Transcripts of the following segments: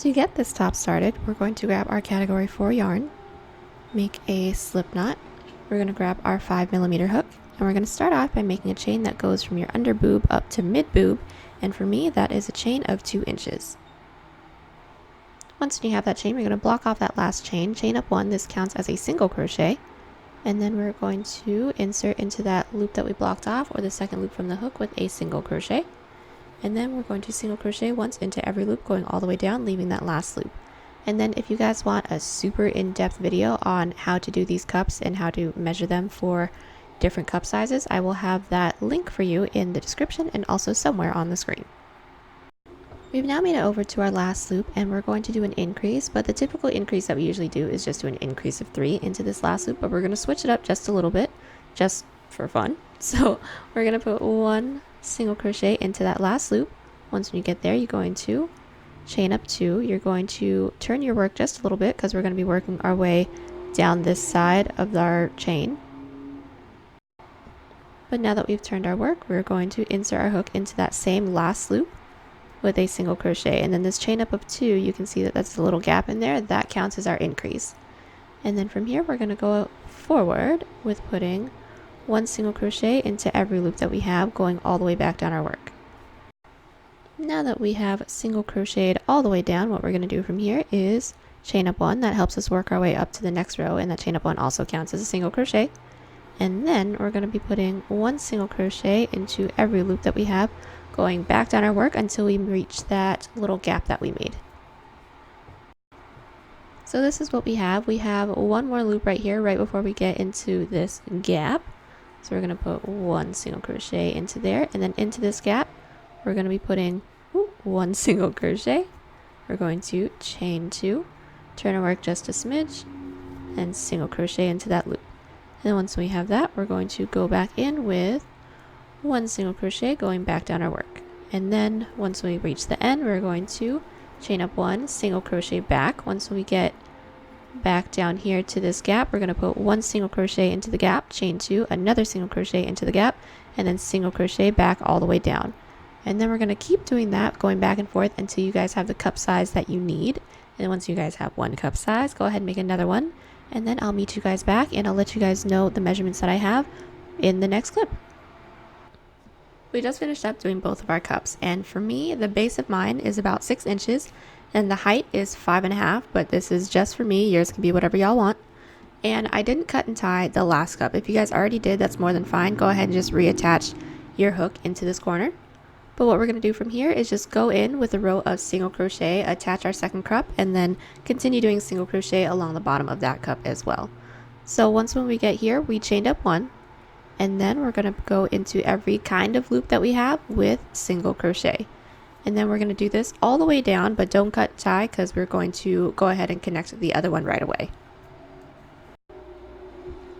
To get this top started, we're going to grab our category 4 yarn, make a slip knot. We're going to grab our 5mm hook, and we're going to start off by making a chain that goes from your under boob up to mid boob, and for me that is a chain of 2 inches. Once you have that chain, we're going to block off that last chain, chain up 1. This counts as a single crochet, and then we're going to insert into that loop that we blocked off, or the second loop from the hook, with a single crochet. And then we're going to single crochet once into every loop, going all the way down, leaving that last loop. And then if you guys want a super in-depth video on how to do these cups and how to measure them for different cup sizes, I will have that link for you in the description and also somewhere on the screen. We've now made it over to our last loop, and we're going to do an increase, but the typical increase that we usually do is just do an increase of 3 into this last loop, but we're going to switch it up just a little bit, just for fun. So we're going to put 1 single crochet into that last loop. Once you get there, you're going to chain up 2. You're going to turn your work just a little bit because we're going to be working our way down this side of our chain. But now that we've turned our work, we're going to insert our hook into that same last loop with a single crochet, and then this chain up of 2, you can see that that's a little gap in there. That counts as our increase. And then from here, we're going to go forward with putting 1 single crochet into every loop that we have, going all the way back down our work. Now that we have single crocheted all the way down, what we're going to do from here is chain up 1. That helps us work our way up to the next row, and that chain up 1 also counts as a single crochet. And then we're going to be putting 1 single crochet into every loop that we have, going back down our work until we reach that little gap that we made. So this is what we have. We have 1 more loop right here, right before we get into this gap. So we're going to put 1 single crochet into there, and then into this gap we're going to be putting 1 single crochet. We're going to chain 2, turn our work just a smidge, and single crochet into that loop. And then once we have that, we're going to go back in with 1 single crochet, going back down our work. And then once we reach the end, we're going to chain up 1, single crochet back. Once we get back down here to this gap, we're going to put 1 single crochet into the gap, chain 2, another single crochet into the gap, and then single crochet back all the way down. And then we're going to keep doing that, going back and forth until you guys have the cup size that you need. And once you guys have 1 cup size, go ahead and make another one, and then I'll meet you guys back and I'll let you guys know the measurements that I have in the next clip. We just finished up doing both of our cups, and for me, the base of mine is about 6 inches, and the height is 5.5, but this is just for me. Yours can be whatever y'all want. And I didn't cut and tie the last cup. If you guys already did, that's more than fine. Go ahead and just reattach your hook into this corner. But what we're going to do from here is just go in with a row of single crochet, attach our second cup, and then continue doing single crochet along the bottom of that cup as well. So once when we get here, we chained up 1, and then we're going to go into every kind of loop that we have with single crochet. And then we're going to do this all the way down, but don't cut tie because we're going to go ahead and connect the other one right away.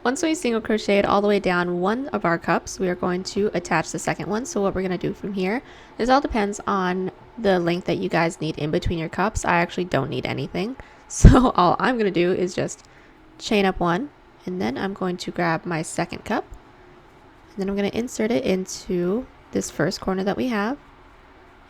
Once we single crocheted all the way down 1 of our cups, we are going to attach the second one. So what we're going to do from here, this all depends on the length that you guys need in between your cups. I actually don't need anything. So all I'm going to do is just chain up 1, and then I'm going to grab my second cup, and then I'm going to insert it into this first corner that we have.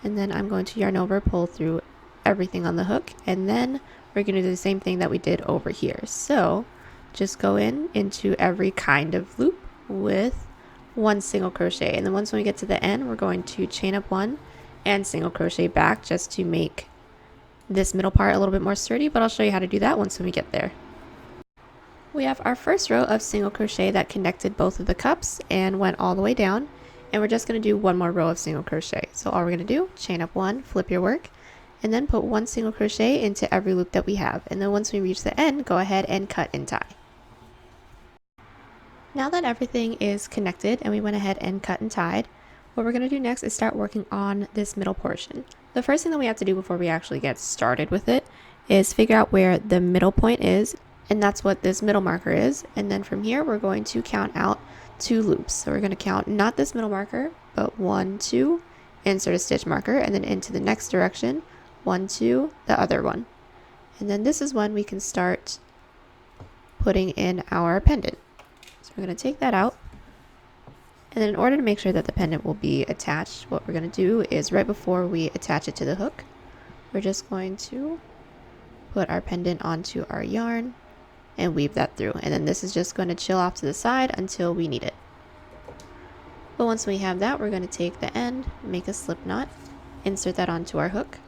And then I'm going to yarn over, pull through everything on the hook, and then we're going to do the same thing that we did over here. So just go into every kind of loop with 1 single crochet, and then once we get to the end, we're going to chain up 1 and single crochet back just to make this middle part a little bit more sturdy, but I'll show you how to do that once we get there. We have our first row of single crochet that connected both of the cups and went all the way down. And we're just going to do 1 more row of single crochet. So all we're going to do, chain up 1, flip your work, and then put 1 single crochet into every loop that we have. And then once we reach the end, go ahead and cut and tie. Now that everything is connected and we went ahead and cut and tied, what we're going to do next is start working on this middle portion. The first thing that we have to do before we actually get started with it is figure out where the middle point is, and that's what this middle marker is. And then from here, we're going to count out 2 loops. So we're going to count not this middle marker, but 1, 2, insert a stitch marker, and then into the next direction, 1, 2, the other one. And then this is when we can start putting in our pendant. So we're going to take that out, and then in order to make sure that the pendant will be attached, what we're going to do is right before we attach it to the hook, we're just going to put our pendant onto our yarn and weave that through. And then this is just going to chill off to the side until we need it. But once we have that, we're going to take the end, make a slip knot, insert that onto our hook.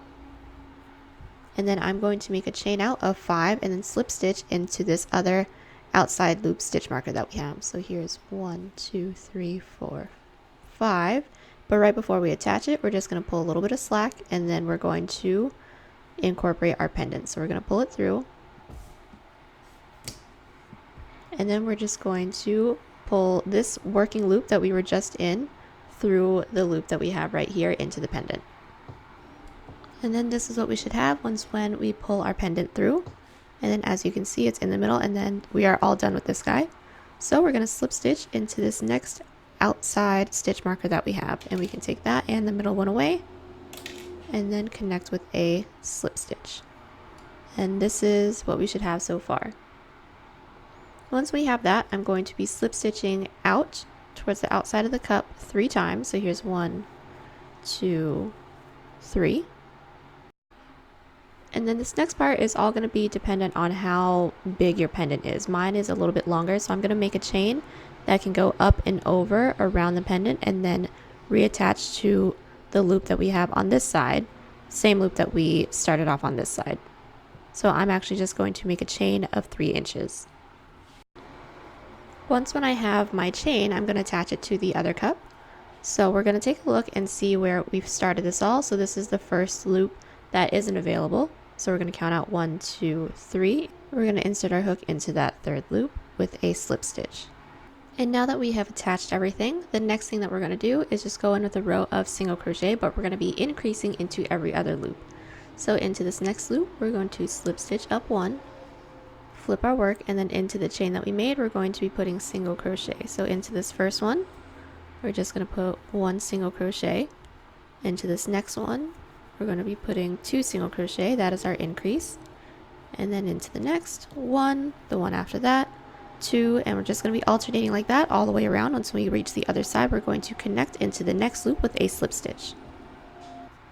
And then I'm going to make a chain out of 5 and then slip stitch into this other outside loop stitch marker that we have. So here's 1, 2, 3, 4, 5. But right before we attach it, we're just going to pull a little bit of slack and then we're going to incorporate our pendant. So we're going to pull it through. And then we're just going to pull this working loop that we were just in through the loop that we have right here into the pendant. And then this is what we should have when we pull our pendant through. And then as you can see, it's in the middle, and then we are all done with this guy. So we're going to slip stitch into this next outside stitch marker that we have, and we can take that and the middle one away and then connect with a slip stitch. And this is what we should have so far. Once we have that, I'm going to be slip stitching out towards the outside of the cup 3 times. So here's 1, 2, 3. And then this next part is all going to be dependent on how big your pendant is. Mine is a little bit longer, so I'm going to make a chain that can go up and over around the pendant and then reattach to the loop that we have on this side, same loop that we started off on this side. So I'm actually just going to make a chain of 3 inches. Once when I have my chain, I'm going to attach it to the other cup. So we're going to take a look and see where we've started this all. So this is the first loop that isn't available. So we're going to count out 1, 2, 3. We're going to insert our hook into that 3rd loop with a slip stitch. And now that we have attached everything, the next thing that we're going to do is just go in with a row of single crochet, but we're going to be increasing into every other loop. So into this next loop, we're going to slip stitch up 1, flip our work, and then into the chain that we made, we're going to be putting single crochet. So into this first one, we're just going to put 1 single crochet. Into this next one, we're going to be putting 2 single crochet, that is our increase. And then into the next one, the one after that, 2, and we're just going to be alternating like that all the way around. Once we reach the other side, we're going to connect into the next loop with a slip stitch.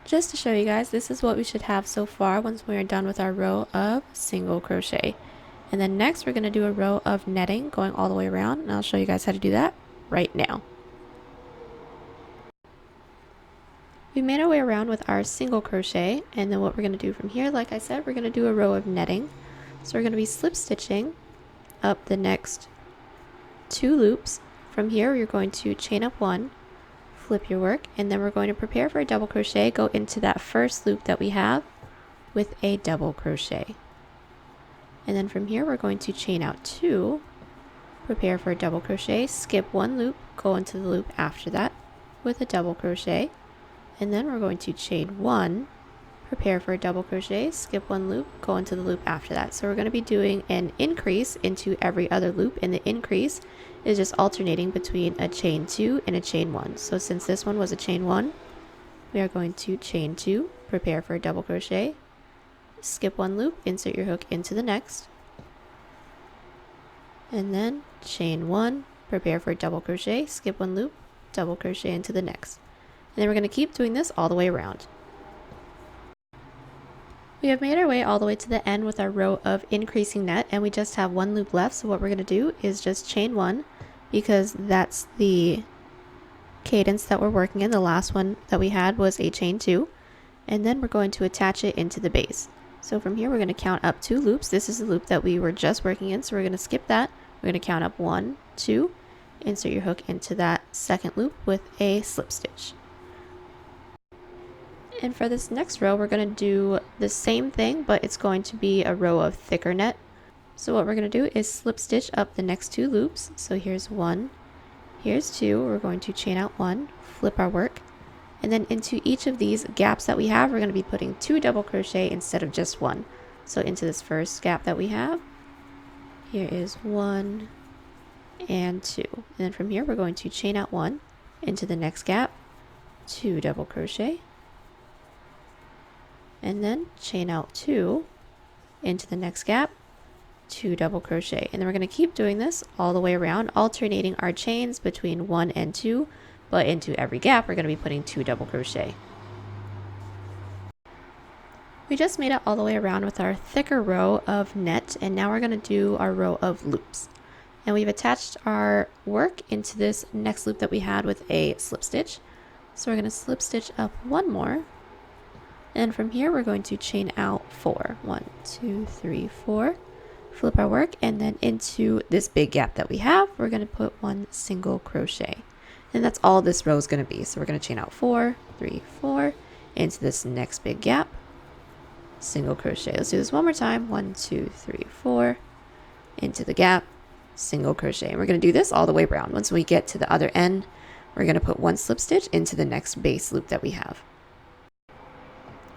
Just to show you guys, this is what we should have so far once we are done with our row of single crochet. And then next we're going to do a row of netting going all the way around, and I'll show you guys how to do that right now. We made our way around with our single crochet, and then what we're going to do from here, like I said, we're going to do a row of netting. So we're going to be slip stitching up the next 2 loops. From here you're going to chain up 1, flip your work, and then we're going to prepare for a double crochet, go into that first loop that we have with a double crochet. And then from here we're going to chain out 2, prepare for a double crochet, skip 1 loop, go into the loop after that with a double crochet, and then we're going to chain 1, prepare for a double crochet, skip 1 loop, go into the loop after that. So we're going to be doing an increase into every other loop, and the increase is just alternating between a chain 2 and a chain 1. So since this one was a chain 1, we are going to chain 2, prepare for a double crochet, skip 1 loop, insert your hook into the next, and then chain 1, prepare for a double crochet, skip 1 loop, double crochet into the next. And then we're going to keep doing this all the way around. We have made our way all the way to the end with our row of increasing net, and we just have 1 loop left. So what we're going to do is just chain 1, because that's the cadence that we're working in. The last one that we had was a chain 2, and then we're going to attach it into the base. So from here we're going to count up 2 loops. This is the loop that we were just working in, so we're going to skip that. We're going to count up 1, 2, insert your hook into that second loop with a slip stitch. And for this next row, we're going to do the same thing, but it's going to be a row of thicker net. So what we're going to do is slip stitch up the next 2 loops. So here's 1, here's 2. We're going to chain out 1, flip our work, and then into each of these gaps that we have, we're going to be putting 2 double crochet instead of just 1. So into this first gap that we have, here is 1 and 2. And then from here, we're going to chain out 1 into the next gap, 2 double crochet, and then chain out 2 into the next gap, 2 double crochet. And then we're going to keep doing this all the way around, alternating our chains between 1 and 2, but into every gap we're going to be putting 2 double crochet. We just made it all the way around with our thicker row of net, and now we're going to do our row of loops. And we've attached our work into this next loop that we had with a slip stitch. So we're going to slip stitch up one more, and from here we're going to chain out 4. 1, 2, 3, 4. Flip our work, and then into this big gap that we have, we're going to put 1 single crochet. And that's all this row is going to be. So we're going to chain out 4, 3, 4 into this next big gap, single crochet. Let's do this one more time. 1, 2, 3, 4 into the gap, single crochet. And we're going to do this all the way around. Once we get to the other end, we're going to put 1 slip stitch into the next base loop that we have.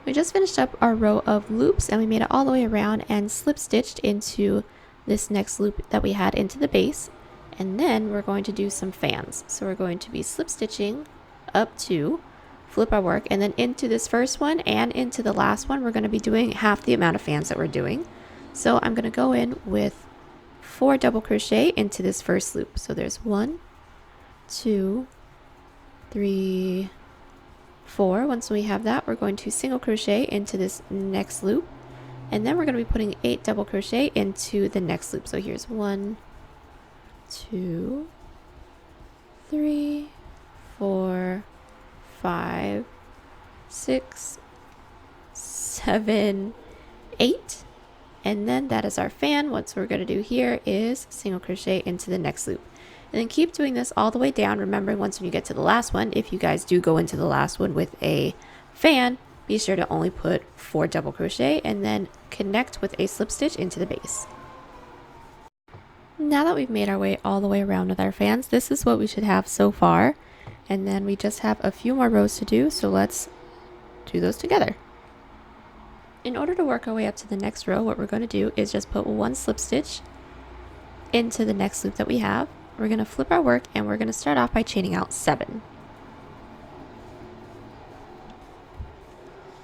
We just finished up our row of loops, and we made it all the way around and slip stitched into this next loop that we had into the base. And then we're going to do some fans. So we're going to be slip stitching up to, flip our work, and then into this first one and into the last one we're going to be doing half the amount of fans that we're doing. So I'm going to go in with 4 double crochet into this first loop. So there's 1, 2, 3, 4. Once we have that, we're going to single crochet into this next loop, and then we're going to be putting 8 double crochet into the next loop. So here's 1, 2, 3, 4, 5, 6, 7, 8, and then that is our fan. What we're going to do here is single crochet into the next loop. And then keep doing this all the way down, remembering once when you get to the last one, if you guys do go into the last one with a fan, be sure to only put 4 double crochet and then connect with a slip stitch into the base. Now that we've made our way all the way around with our fans, this is what we should have so far. And then we just have a few more rows to do, so let's do those together. In order to work our way up to the next row, what we're going to do is just put 1 slip stitch into the next loop that we have. We're going to flip our work, and we're going to start off by chaining out 7.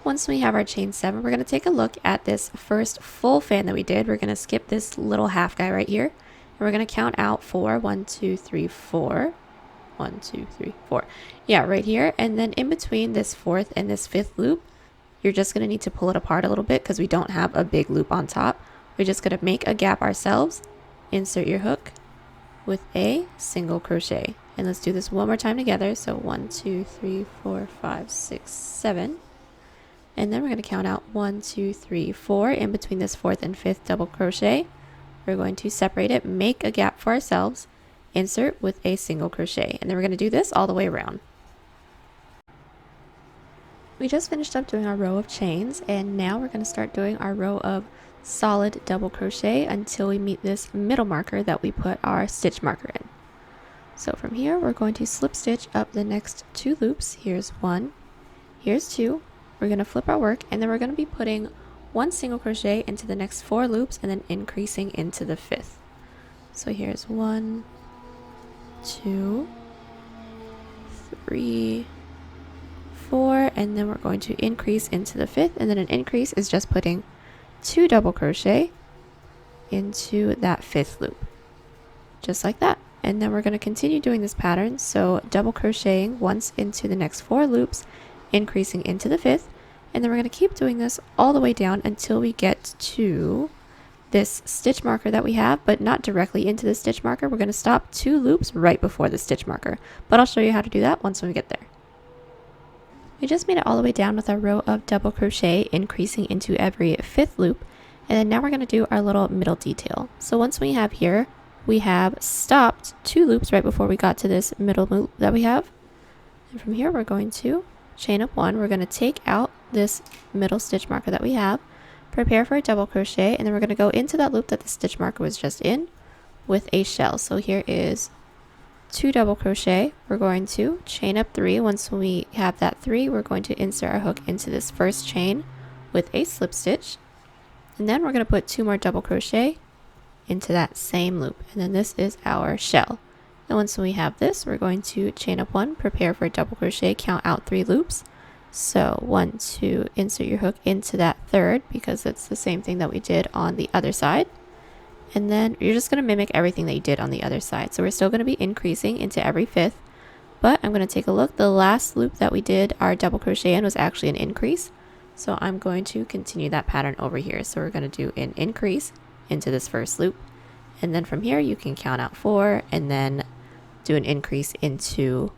Once we have our chain 7, we're going to take a look at this first full fan that we did. We're going to skip this little half guy right here, and we're going to count out 4. 1, 2, 3, 4. 1, 2, 3, 4. Yeah, right here. And then in between this 4th and this 5th loop, you're just going to need to pull it apart a little bit because we don't have a big loop on top. We're just going to make a gap ourselves, insert your hook with a single crochet. And let's do this one more time together. So 1, 2, 3, 4, 5, 6, 7. And then we're going to count out 1, 2, 3, 4 in between this 4th and 5th double crochet. We're going to separate it, make a gap for ourselves, insert with a single crochet. And then we're going to do this all the way around. We just finished up doing our row of chains, and now we're going to start doing our row of solid double crochet until we meet this middle marker that we put our stitch marker in. So from here we're going to slip stitch up the next 2 loops. Here's 1, here's 2. We're going to flip our work, and then we're going to be putting 1 single crochet into the next 4 loops and then increasing into the 5th. So here's 1, 2, 3, 4, and then we're going to increase into the 5th, and then an increase is just putting 2 double crochet into that 5th loop, just like that. And then we're going to continue doing this pattern, so double crocheting once into the next 4 loops, increasing into the 5th, and then we're going to keep doing this all the way down until we get to this stitch marker that we have, but not directly into the stitch marker. We're going to stop 2 loops right before the stitch marker, but I'll show you how to do that once we get there. We just made it all the way down with our row of double crochet, increasing into every 5th loop, and then now we're going to do our little middle detail. So once we have here, we have stopped 2 loops right before we got to this middle loop that we have, and from here we're going to chain up 1. We're going to take out this middle stitch marker that we have, prepare for a double crochet, and then we're going to go into that loop that the stitch marker was just in with a shell. So here is 2 double crochet. We're going to chain up 3. Once we have that 3, we're going to insert our hook into this first chain with a slip stitch, and then we're going to put 2 more double crochet into that same loop, and then this is our shell. And once we have this, we're going to chain up 1, prepare for a double crochet, count out 3 loops. So 1, 2, insert your hook into that 3rd because it's the same thing that we did on the other side. And then you're just going to mimic everything that you did on the other side. So we're still going to be increasing into every 5th, but I'm going to take a look. The last loop that we did our double crochet in was actually an increase. So I'm going to continue that pattern over here. So we're going to do an increase into this first loop. And then from here, you can count out 4 and then do an increase into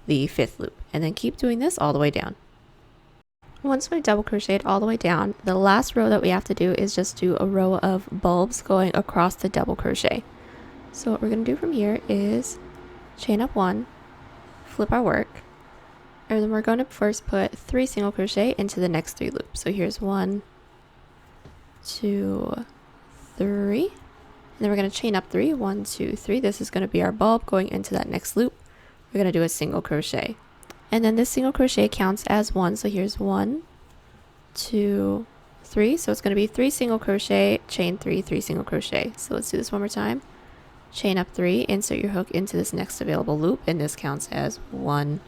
the 5th loop. And then keep doing this all the way down. Once we double crocheted all the way down, the last row that we have to do is just do a row of bulbs going across the double crochet. So what we're going to do from here is chain up 1, flip our work, and then we're going to first put 3 single crochet into the next 3 loops. So here's 1, 2, 3, and then we're going to chain up 3, 1, 2, 3. This is going to be our bulb going into that next loop. We're going to do a single crochet. And then this single crochet counts as 1. So here's 1, 2, 3. So it's going to be 3 single crochet, chain 3, 3 single crochet. So let's do this one more time. Chain up 3, insert your hook into this next available loop, and this counts as 1,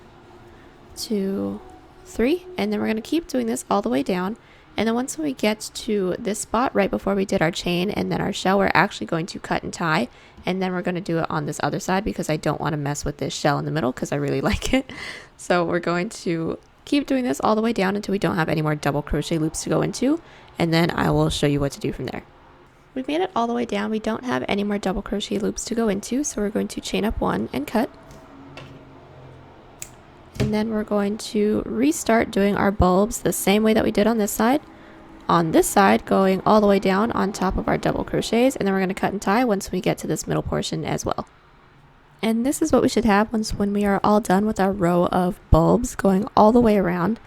2, 3. And then we're going to keep doing this all the way down. And then once we get to this spot right before we did our chain and then our shell, we're actually going to cut and tie, and then we're going to do it on this other side because I don't want to mess with this shell in the middle because I really like it. So we're going to keep doing this all the way down until we don't have any more double crochet loops to go into, and then I will show you what to do from there. We've made it all the way down. We don't have any more double crochet loops to go into, so we're going to chain up 1 and cut. And then we're going to restart doing our bulbs the same way that we did on this side, going all the way down on top of our double crochets, and then we're going to cut and tie once we get to this middle portion as well. And this is what we should have when we are all done with our row of bulbs going all the way around.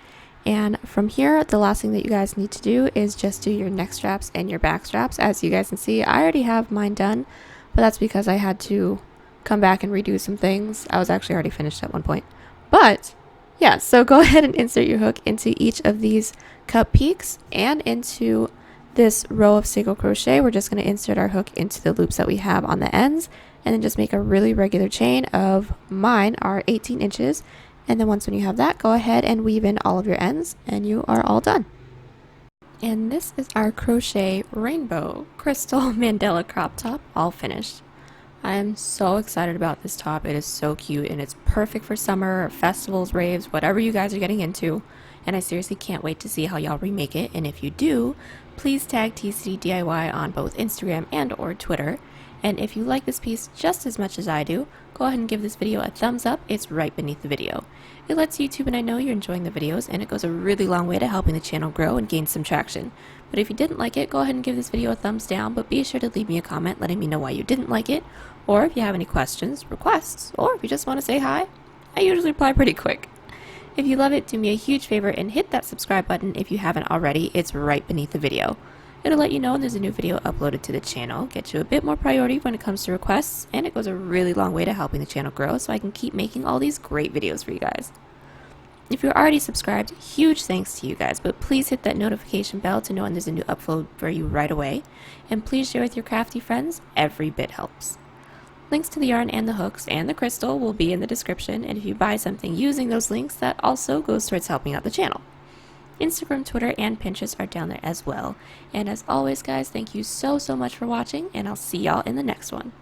And from here, the last thing that you guys need to do is just do your neck straps and your back straps. As you guys can see, I already have mine done, but that's because I had to come back and redo some things. I was actually already finished at one point. But yeah, so go ahead and insert your hook into each of these cup peaks and into this row of single crochet. We're just going to insert our hook into the loops that we have on the ends, and then just make a really regular chain of, mine are 18 inches. And then once when you have that, go ahead and weave in all of your ends and you are all done. And this is our crochet rainbow crystal mandala crop top all finished. I am so excited about this top. It is so cute and it's perfect for summer, festivals, raves, whatever you guys are getting into. And I seriously can't wait to see how y'all remake it. And if you do, please tag TCDDIY on both Instagram and or Twitter. And if you like this piece just as much as I do, go ahead and give this video a thumbs up. It's right beneath the video. It lets YouTube and I know you're enjoying the videos, and it goes a really long way to helping the channel grow and gain some traction. But if you didn't like it, go ahead and give this video a thumbs down, but be sure to leave me a comment letting me know why you didn't like it, or if you have any questions, requests, or if you just want to say hi. I usually reply pretty quick. If you love it, do me a huge favor and hit that subscribe button if you haven't already. It's right beneath the video. It'll let you know when there's a new video uploaded to the channel, get you a bit more priority when it comes to requests, and it goes a really long way to helping the channel grow so I can keep making all these great videos for you guys. If you're already subscribed, huge thanks to you guys, but please hit that notification bell to know when there's a new upload for you right away, and please share with your crafty friends. Every bit helps. Links to the yarn and the hooks and the crystal will be in the description, and if you buy something using those links, that also goes towards helping out the channel. Instagram, Twitter, and Pinterest are down there as well. And as always, guys, thank you so much for watching, and I'll see y'all in the next one.